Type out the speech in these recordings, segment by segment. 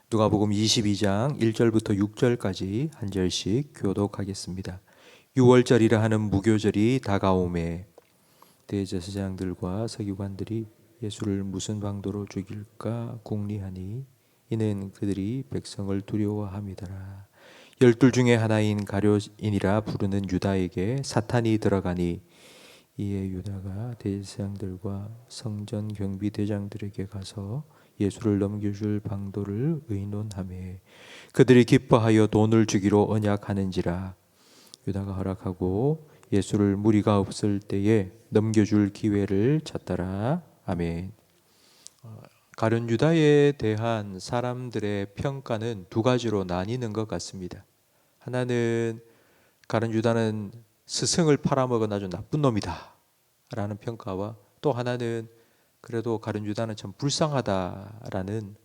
누가복음 22장 1절부터 6절까지 한 절씩 교독하겠습니다. 6월절이라 하는 무교절이 다가오매 대제사장들과 서기관들이 예수를 무슨 방도로 죽일까 궁리하니 이는 그들이 백성을 두려워함이더라. 12 중에 하나인 가룟인이라 부르는 유다에게 사탄이 들어가니 이에 유다가 대제사장들과 성전 경비대장들에게 가서 예수를 넘겨줄 방도를 의논하매 그들이 기뻐하여 돈을 주기로 언약하는지라. 유다가 허락하고 예수를 무리가 없을 때에 넘겨줄 기회를 찾더라. 아멘. 가룟 유다에 대한 사람들의 평가는 두 가지로 나뉘는 것 같습니다. 하나는 가룟 유다는 스승을 팔아먹은 아주 나쁜 놈이다 라는 평가와, 또 하나는 그래도 가룟 유다는 참 불쌍하다라는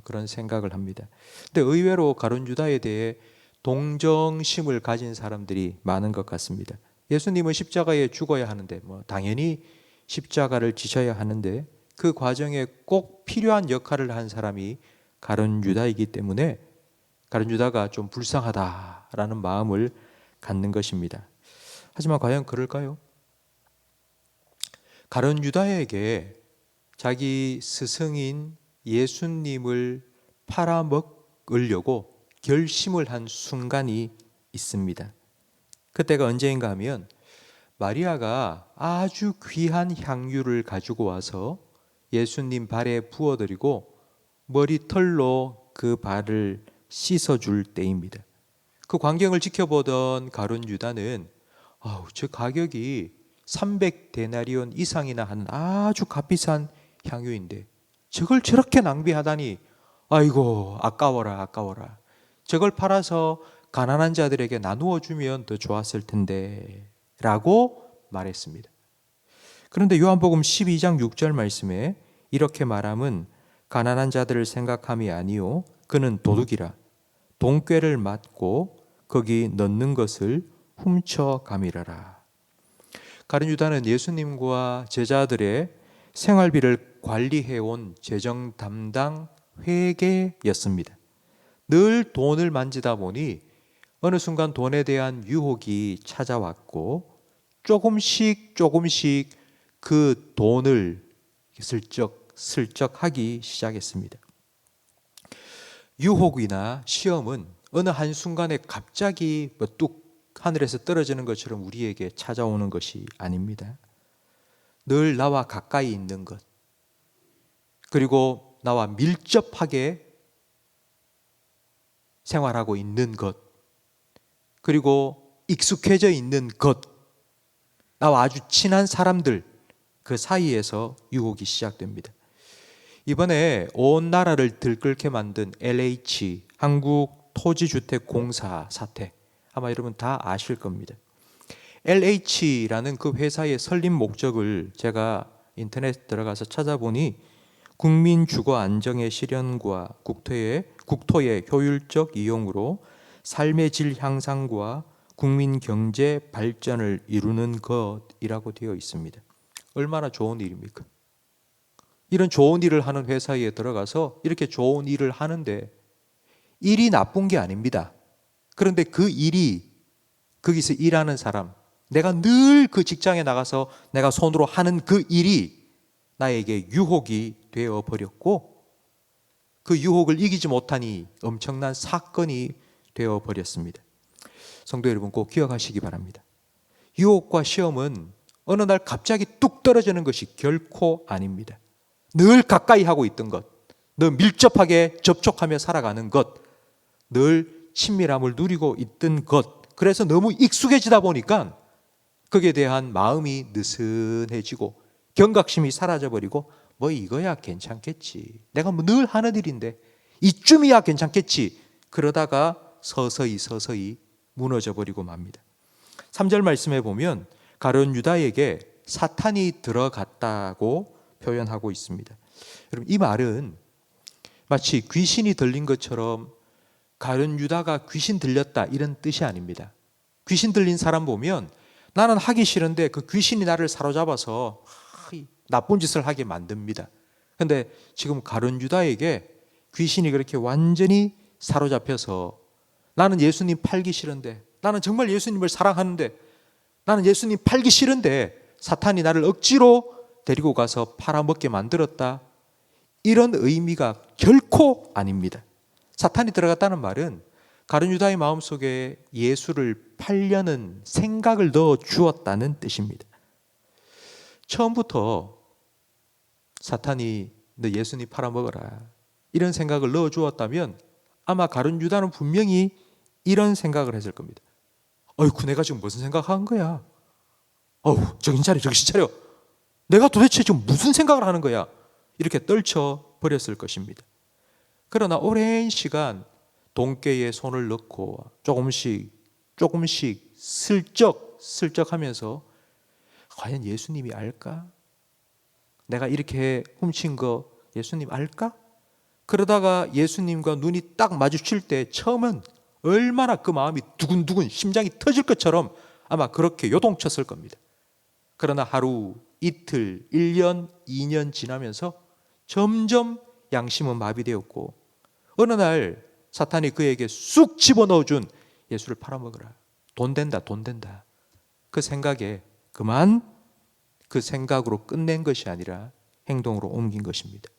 그런 생각을 합니다. 근데 의외로 가룟 유다에 대해 동정심을 가진 사람들이 많은 것 같습니다. 예수님은 십자가에 죽어야 하는데 당연히 십자가를 지셔야 하는데 그 과정에 꼭 필요한 역할을 한 사람이 가룟 유다이기 때문에 가룟 유다가 좀 불쌍하다라는 마음을 갖는 것입니다. 하지만 과연 그럴까요? 가룟 유다에게 자기 스승인 예수님을 팔아먹으려고 결심을 한 순간이 있습니다. 그때가 언제인가 하면 마리아가 아주 귀한 향유를 가지고 와서 예수님 발에 부어드리고 머리털로 그 발을 씻어줄 때입니다. 그 광경을 지켜보던 가룟 유다는 저 가격이 300데나리온 이상이나 하는 아주 값비싼 향유인데 저걸 저렇게 낭비하다니, 아이고 아까워라 아까워라. 저걸 팔아서 가난한 자들에게 나누어 주면 더 좋았을 텐데 라고 말했습니다. 그런데 요한복음 12장 6절 말씀에 이렇게 말함은 가난한 자들을 생각함이 아니요 그는 도둑이라 돈꾀를 맞고 거기 넣는 것을 훔쳐감이라라. 가룟 유다는 예수님과 제자들의 생활비를 관리해온 재정 담당 회계였습니다. 늘 돈을 만지다 보니 어느 순간 돈에 대한 유혹이 찾아왔고 조금씩 그 돈을 슬쩍 하기 시작했습니다. 유혹이나 시험은 어느 한순간에 갑자기 뚝 하늘에서 떨어지는 것처럼 우리에게 찾아오는 것이 아닙니다. 늘 나와 가까이 있는 것, 그리고 나와 밀접하게 생활하고 있는 것, 그리고 익숙해져 있는 것, 나와 아주 친한 사람들, 그 사이에서 유혹이 시작됩니다. 이번에 온 나라를 들끓게 만든 LH, 한국토지주택공사 사태, 아마 여러분 다 아실 겁니다. LH라는 그 회사의 설립 목적을 제가 인터넷에 들어가서 찾아보니 국민 주거 안정의 실현과 국토의 효율적 이용으로 삶의 질 향상과 국민 경제 발전을 이루는 것이라고 되어 있습니다. 얼마나 좋은 일입니까? 이런 좋은 일을 하는 회사에 들어가서 이렇게 좋은 일을 하는데 일이 나쁜 게 아닙니다. 그런데 그 일이, 거기서 일하는 사람, 내가 늘 그 직장에 나가서 내가 손으로 하는 그 일이 나에게 유혹이 되어 버렸고 그 유혹을 이기지 못하니 엄청난 사건이 되어 버렸습니다. 성도 여러분, 꼭 기억하시기 바랍니다. 유혹과 시험은 어느 날 갑자기 뚝 떨어지는 것이 결코 아닙니다. 늘 가까이 하고 있던 것, 늘 밀접하게 접촉하며 살아가는 것, 늘 친밀함을 누리고 있던 것, 그래서 너무 익숙해지다 보니까 거기에 대한 마음이 느슨해지고 경각심이 사라져버리고 이거야 괜찮겠지, 내가 늘 하는 일인데 이쯤이야 괜찮겠지, 그러다가 서서히 무너져버리고 맙니다. 3절 말씀에 보면 가룟 유다에게 사탄이 들어갔다고 표현하고 있습니다. 여러분, 이 말은 마치 귀신이 들린 것처럼 가룟 유다가 귀신 들렸다 이런 뜻이 아닙니다. 귀신 들린 사람 보면 나는 하기 싫은데 그 귀신이 나를 사로잡아서 나쁜 짓을 하게 만듭니다. 그런데 지금 가룟 유다에게 귀신이 그렇게 완전히 사로잡혀서 나는 예수님 팔기 싫은데, 나는 정말 예수님을 사랑하는데, 나는 예수님 팔기 싫은데 사탄이 나를 억지로 데리고 가서 팔아먹게 만들었다, 이런 의미가 결코 아닙니다. 사탄이 들어갔다는 말은 가룟 유다의 마음속에 예수를 팔려는 생각을 넣어 주었다는 뜻입니다. 처음부터 사탄이 너 예수님 팔아먹어라 이런 생각을 넣어 주었다면 아마 가룟 유다는 분명히 이런 생각을 했을 겁니다. 어이구, 내가 지금 무슨 생각한 거야? 어우, 정신 차려. 내가 도대체 지금 무슨 생각을 하는 거야? 이렇게 떨쳐 버렸을 것입니다. 그러나 오랜 시간 돈깨에 손을 넣고 조금씩 슬쩍 하면서 과연 예수님이 알까? 내가 이렇게 훔친 거 예수님 알까? 그러다가 예수님과 눈이 딱 마주칠 때 처음은 얼마나 그 마음이 두근두근 심장이 터질 것처럼 아마 그렇게 요동쳤을 겁니다. 그러나 하루, 이틀, 1년, 2년 지나면서 점점 양심은 마비되었고 어느 날 사탄이 그에게 쑥 집어넣어준 예수를 팔아먹어라, 돈 된다. 그 생각에 그만 그 생각으로 끝낸 것이 아니라 행동으로 옮긴 것입니다.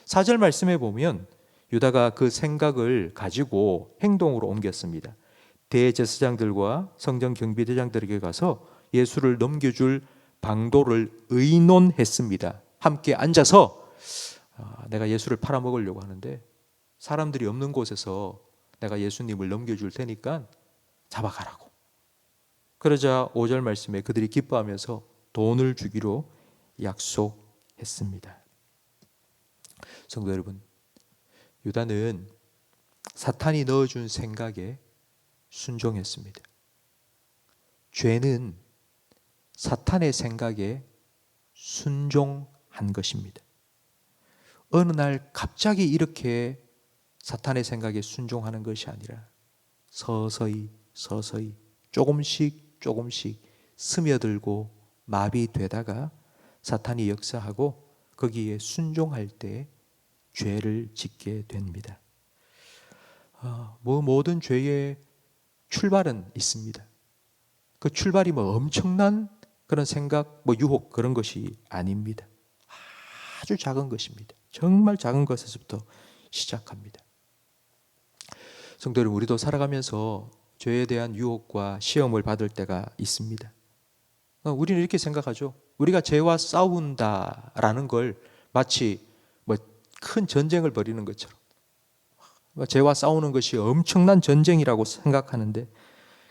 4절 말씀에 보면 유다가 그 생각을 가지고 행동으로 옮겼습니다. 대제사장들과 성전 경비대장들에게 가서 예수를 넘겨줄 방도를 의논했습니다. 함께 앉아서 내가 예수를 팔아먹으려고 하는데 사람들이 없는 곳에서 내가 예수님을 넘겨줄 테니까 잡아가라고. 그러자 5절 말씀에 그들이 기뻐하면서 돈을 주기로 약속했습니다. 성도 여러분, 유다는 사탄이 넣어준 생각에 순종했습니다. 죄는 사탄의 생각에 순종한 것입니다. 어느 날 갑자기 이렇게 사탄의 생각에 순종하는 것이 아니라 서서히 조금씩 스며들고 마비되다가 사탄이 역사하고 거기에 순종할 때 죄를 짓게 됩니다. 모든 죄의 출발은 있습니다. 그 출발이 엄청난 그런 생각, 유혹 그런 것이 아닙니다. 아주 작은 것입니다. 정말 작은 것에서부터 시작합니다. 성도 여러분, 우리도 살아가면서 죄에 대한 유혹과 시험을 받을 때가 있습니다. 우리는 이렇게 생각하죠. 우리가 죄와 싸운다라는 걸 마치 큰 전쟁을 벌이는 것처럼, 죄와 싸우는 것이 엄청난 전쟁이라고 생각하는데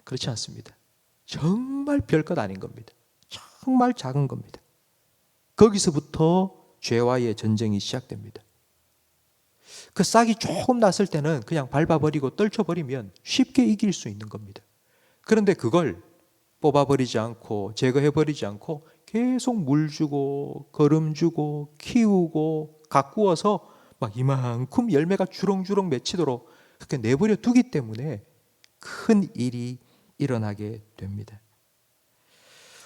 그렇지 않습니다. 정말 별것 아닌 겁니다. 정말 작은 겁니다. 거기서부터 죄와의 전쟁이 시작됩니다. 그 싹이 조금 났을 때는 그냥 밟아버리고 떨쳐버리면 쉽게 이길 수 있는 겁니다. 그런데 그걸 뽑아버리지 않고 제거해버리지 않고 계속 물 주고 거름 주고 키우고 가꾸어서 이만큼 열매가 주렁주렁 맺히도록 그렇게 내버려 두기 때문에 큰 일이 일어나게 됩니다.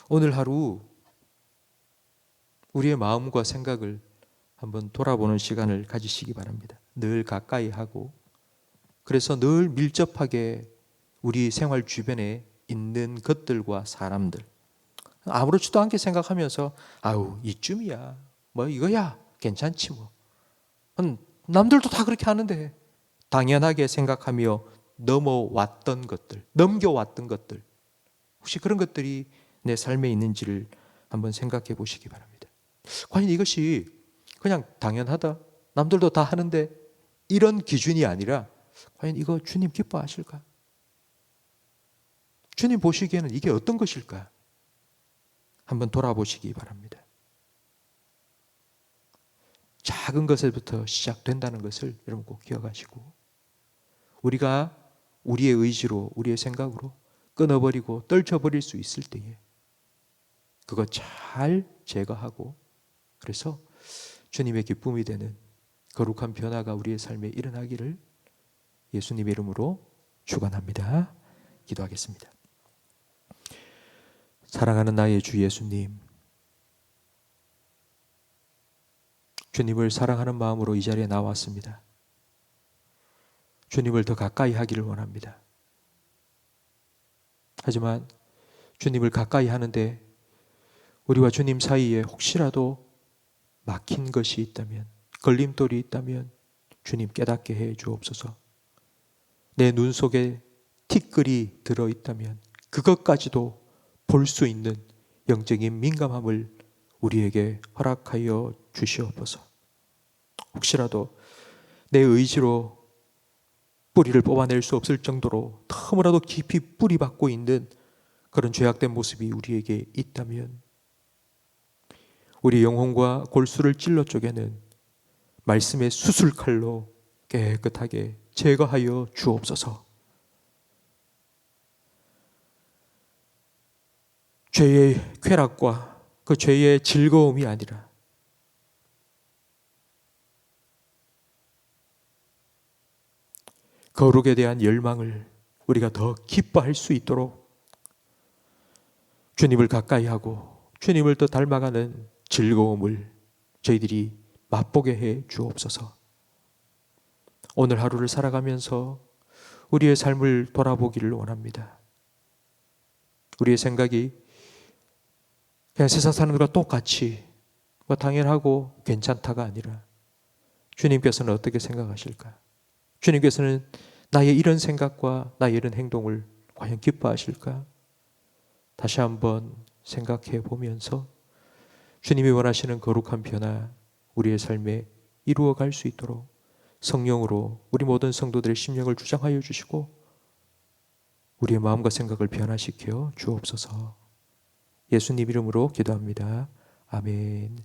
오늘 하루 우리의 마음과 생각을 한번 돌아보는 시간을 가지시기 바랍니다. 늘 가까이 하고, 그래서 늘 밀접하게 우리 생활 주변에 있는 것들과 사람들, 아무렇지도 않게 생각하면서 아우 이쯤이야, 이거야 괜찮지 남들도 다 그렇게 하는데, 당연하게 생각하며 넘겨왔던 것들, 혹시 그런 것들이 내 삶에 있는지를 한번 생각해 보시기 바랍니다. 과연 이것이 그냥 당연하다, 남들도 다 하는데, 이런 기준이 아니라 과연 이거 주님 기뻐하실까? 주님 보시기에는 이게 어떤 것일까? 한번 돌아보시기 바랍니다. 작은 것에부터 시작된다는 것을 여러분 꼭 기억하시고, 우리가 우리의 의지로, 우리의 생각으로 끊어버리고 떨쳐버릴 수 있을 때에 그거 잘 제거하고, 그래서 주님의 기쁨이 되는 거룩한 변화가 우리의 삶에 일어나기를 예수님의 이름으로 축원합니다. 기도하겠습니다. 사랑하는 나의 주 예수님, 주님을 사랑하는 마음으로 이 자리에 나왔습니다. 주님을 더 가까이 하기를 원합니다. 하지만 주님을 가까이 하는데 우리와 주님 사이에 혹시라도 막힌 것이 있다면, 걸림돌이 있다면 주님 깨닫게 해 주옵소서. 내 눈 속에 티끌이 들어있다면 그것까지도 볼 수 있는 영적인 민감함을 우리에게 허락하여 주시옵소서. 혹시라도 내 의지로 뿌리를 뽑아낼 수 없을 정도로 너무나도 깊이 뿌리 박고 있는 그런 죄악된 모습이 우리에게 있다면 우리 영혼과 골수를 찔러 쪼개는 말씀의 수술칼로 깨끗하게 제거하여 주옵소서. 죄의 쾌락과 그 죄의 즐거움이 아니라 거룩에 대한 열망을 우리가 더 기뻐할 수 있도록 주님을 가까이 하고 주님을 더 닮아가는 즐거움을 저희들이 맛보게 해 주옵소서. 오늘 하루를 살아가면서 우리의 삶을 돌아보기를 원합니다. 우리의 생각이 그냥 세상 사람들과 똑같이 당연하고 괜찮다가 아니라 주님께서는 어떻게 생각하실까? 주님께서는 나의 이런 생각과 나의 이런 행동을 과연 기뻐하실까? 다시 한번 생각해 보면서 주님이 원하시는 거룩한 변화 우리의 삶에 이루어갈 수 있도록 성령으로 우리 모든 성도들의 심령을 주장하여 주시고 우리의 마음과 생각을 변화시켜 주옵소서. 예수님 이름으로 기도합니다. 아멘.